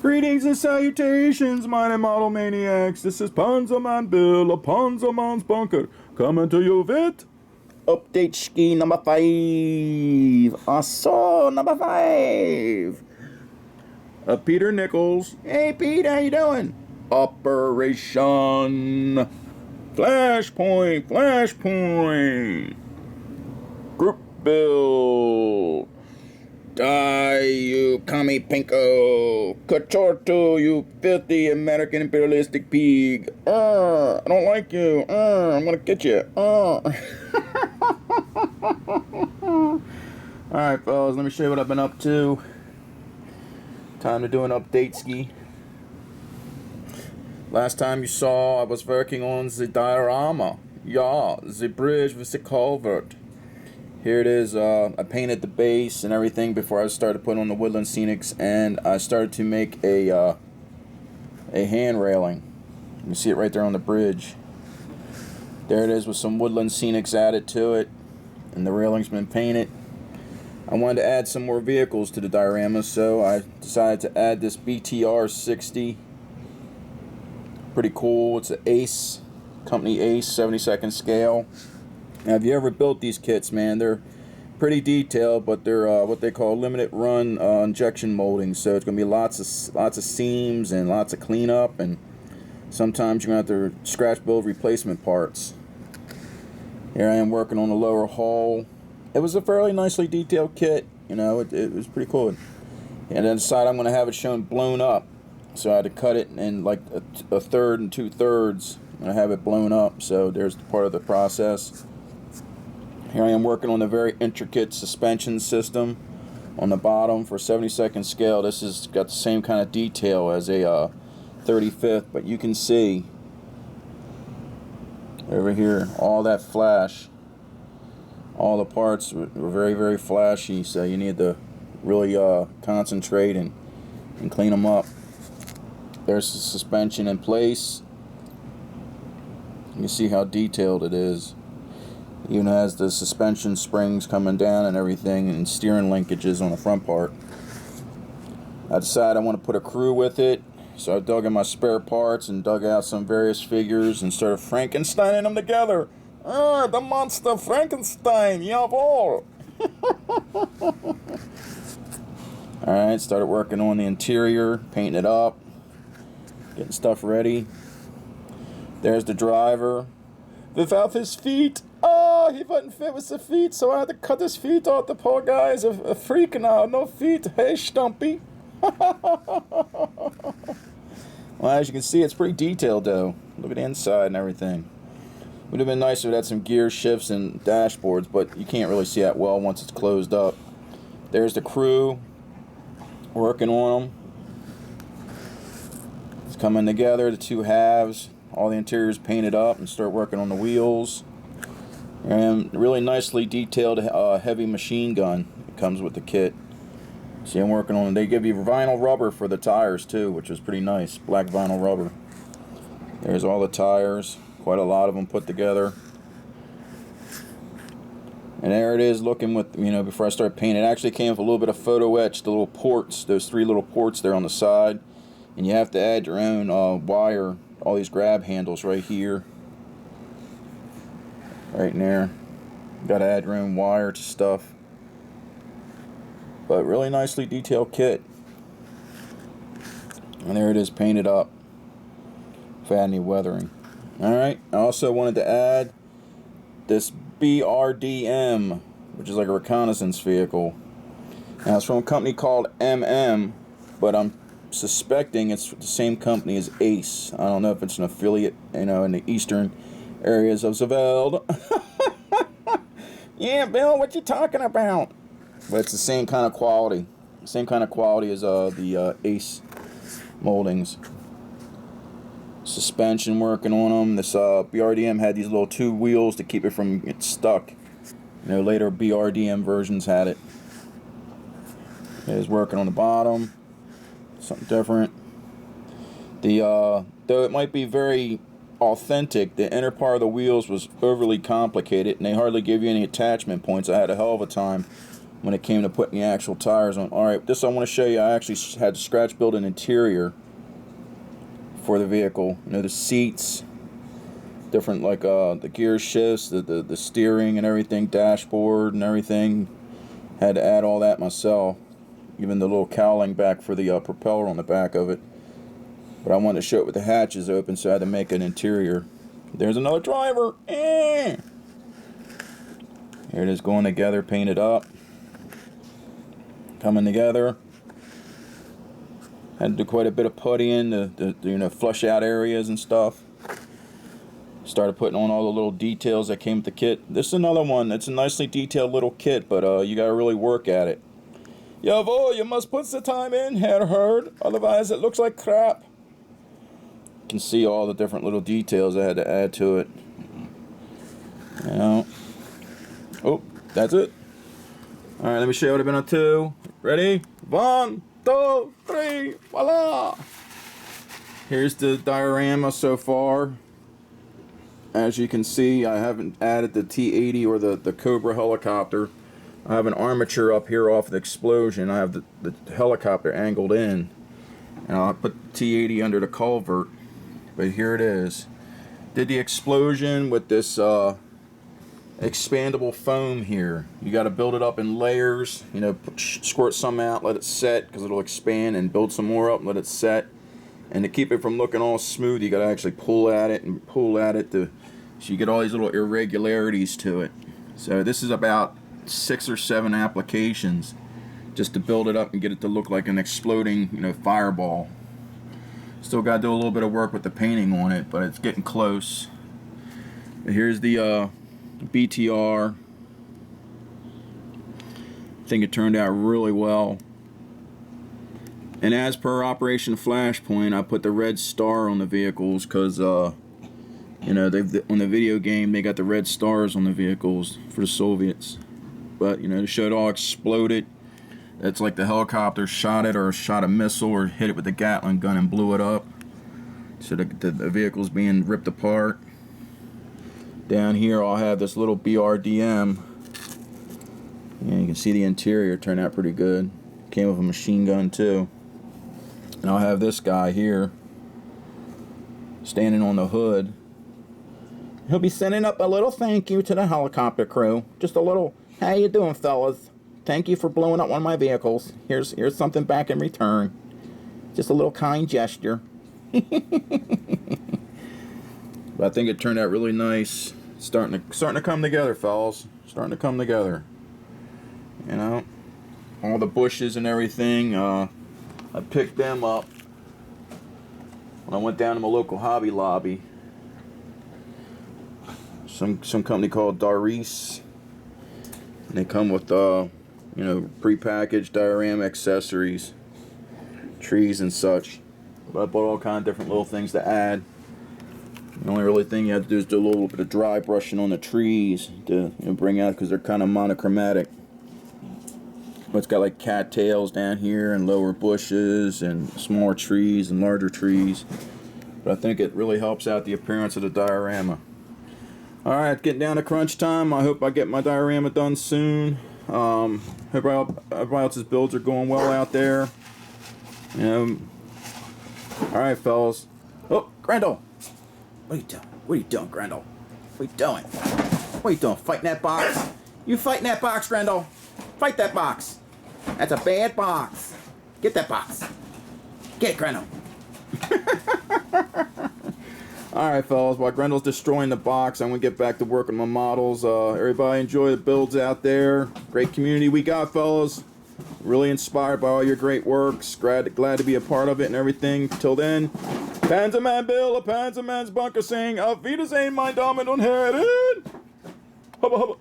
Greetings and salutations, mine and model maniacs. This is Panzerman Bill of Panzerman's Bunker, coming to you with Update ski number 5. Also number 5. Peter Nichols. Hey Pete, how you doing? Operation Flashpoint. Group build. Die, you commie pinko! Catorto, you filthy American imperialistic pig! I don't like you! I'm gonna get you! Alright, fellas, let me show you what I've been up to. Time to do an update ski. Last time you saw, I was working on the diorama. Yeah, the bridge with the culvert. Here it is. I painted the base and everything before I started putting on the woodland scenics, and I started to make a hand railing. You can see it right there on the bridge. There it is with some woodland scenics added to it, and the railing's been painted. I wanted to add some more vehicles to the diorama, so I decided to add this BTR 60. Pretty cool. It's an Ace, company Ace, 72nd scale. Now, have you ever built these kits, man? They're pretty detailed, but they're what they call limited run injection molding. So it's gonna be lots of seams and lots of cleanup, and sometimes you're gonna have to scratch build replacement parts. Here I am working on the lower hull. It was a fairly nicely detailed kit, you know. It was pretty cool. And then decided I'm gonna have it shown blown up, so I had to cut it in like a third and 2/3, and I have it blown up. So there's part of the process. Here I am working on a very intricate suspension system on the bottom for 72nd scale. This has got the same kind of detail as a 35th, but you can see over here all that flash. All the parts were very, very flashy, so you need to really concentrate and clean them up. There's the suspension in place. You can see how detailed it is. Even has the suspension springs coming down and everything, and steering linkages on the front part. I decided I want to put a crew with it, so I dug in my spare parts and dug out some various figures and started Frankensteining them together. The monster Frankenstein, jawohl! Alright, started working on the interior, painting it up, getting stuff ready. There's the driver without his feet. He wasn't fit with the feet, so I had to cut his feet off. The poor guy is a freak now. No feet. Hey, Stumpy. Well, as you can see, it's pretty detailed, though. Look at the inside and everything. Would have been nicer if it had some gear shifts and dashboards, but you can't really see that well once it's closed up. There's the crew working on them. It's coming together, the two halves. All the interiors painted up, and start working on the wheels. And really nicely detailed heavy machine gun. It comes with the kit. See, I'm working on it. They give you vinyl rubber for the tires too, which is pretty nice. Black vinyl rubber. There's all the tires. Quite a lot of them put together. And there it is looking with, you know, before I start painting. It actually came with a little bit of photo etch, the little ports, those 3 little ports there on the side. And you have to add your own wire, all these grab handles right here. Right in there. Got to add your own wire to stuff. But really nicely detailed kit. And there it is painted up. If I had any weathering. Alright, I also wanted to add this BRDM, which is like a reconnaissance vehicle. Now it's from a company called MM, but I'm suspecting it's the same company as Ace. I don't know if it's an affiliate, you know, in the eastern areas of the world. Yeah, Bill, what you talking about? But it's the same kind of quality. Same kind of quality as the Ace moldings. Suspension working on them. This BRDM had these little 2 wheels to keep it from getting stuck. You know, later BRDM versions had it. It was working on the bottom. Something different. Though it might be very authentic, the inner part of the wheels was overly complicated, and they hardly give you any attachment points. I had a hell of a time when it came to putting the actual tires on. Alright, this I want to show you. I actually had to scratch build an interior for the vehicle. You know, the seats, different, like the gear shifts, the steering and everything, dashboard and everything. Had to add all that myself. Even the little cowling back for the propeller on the back of it. But I wanted to show it with the hatches open, so I had to make an interior. There's another driver. Here it is, going together, painted up. Coming together. Had to do quite a bit of puttying to you know, flush out areas and stuff. Started putting on all the little details that came with the kit. This is another one. It's a nicely detailed little kit, but you gotta really work at it. Jawohl, you must put the time in, Herr Herd, otherwise it looks like crap. You can see all the different little details I had to add to it. You know. Oh, that's it. Alright, let me show you what I've been up to. Ready? 1, 2, 3, voila! Here's the diorama so far. As you can see, I haven't added the T-80 or the Cobra helicopter. I have an armature up here off the explosion. I have the helicopter angled in. And I'll put the T-80 under the culvert. But here it is. Did the explosion with this expandable foam here. You got to build it up in layers. You know, squirt some out, let it set, because it'll expand, and build some more up, let it set. And to keep it from looking all smooth, you got to actually pull at it and pull at it so you get all these little irregularities to it. So this is about 6 or 7 applications just to build it up and get it to look like an exploding, you know, fireball. Still got to do a little bit of work with the painting on it, but it's getting close. But here's the BTR. I think it turned out really well. And as per Operation Flashpoint, I put the red star on the vehicles because, you know, on the video game they got the red stars on the vehicles for the Soviets. But, you know, to show it all exploded, it's like the helicopter shot it, or shot a missile, or hit it with a Gatling gun and blew it up. So the vehicle's being ripped apart. Down here I'll have this little BRDM. Yeah, you can see the interior turned out pretty good. Came with a machine gun too. And I'll have this guy here standing on the hood. He'll be sending up a little thank you to the helicopter crew. Just a little, how you doing, fellas? Thank you for blowing up one of my vehicles. Here's something back in return. Just a little kind gesture. But I think it turned out really nice. Starting to come together, fellas. Starting to come together. You know, all the bushes and everything. I picked them up when I went down to my local Hobby Lobby. Some company called Doris, and they come with you know, prepackaged diorama accessories, trees and such. But I bought all kind of different little things to add. The only really thing you have to do is do a little bit of dry brushing on the trees to, you know, bring out, because they're kind of monochromatic. But it's got like cattails down here and lower bushes and smaller trees and larger trees. But I think it really helps out the appearance of the diorama. Alright, getting down to crunch time. I hope I get my diorama done soon. Hope everybody else's builds are going well out there. You know. Alright, fellas. Oh, Grendel! What are you doing? What are you doing, Grendel? What are you doing? What are you doing? Fighting that box? You fighting that box, Grendel? Fight that box. That's a bad box. Get that box. Get it, Grendel. Alright, fellas, while Grendel's destroying the box, I'm going to get back to work on my models. Everybody enjoy the builds out there. Great community we got, fellas. Really inspired by all your great works. Glad to be a part of it and everything. Till then, Panzerman Bill, a Panzerman's Bunker saying, Auf Wiedersehen, mein Damen und Herren. Hubba hubba.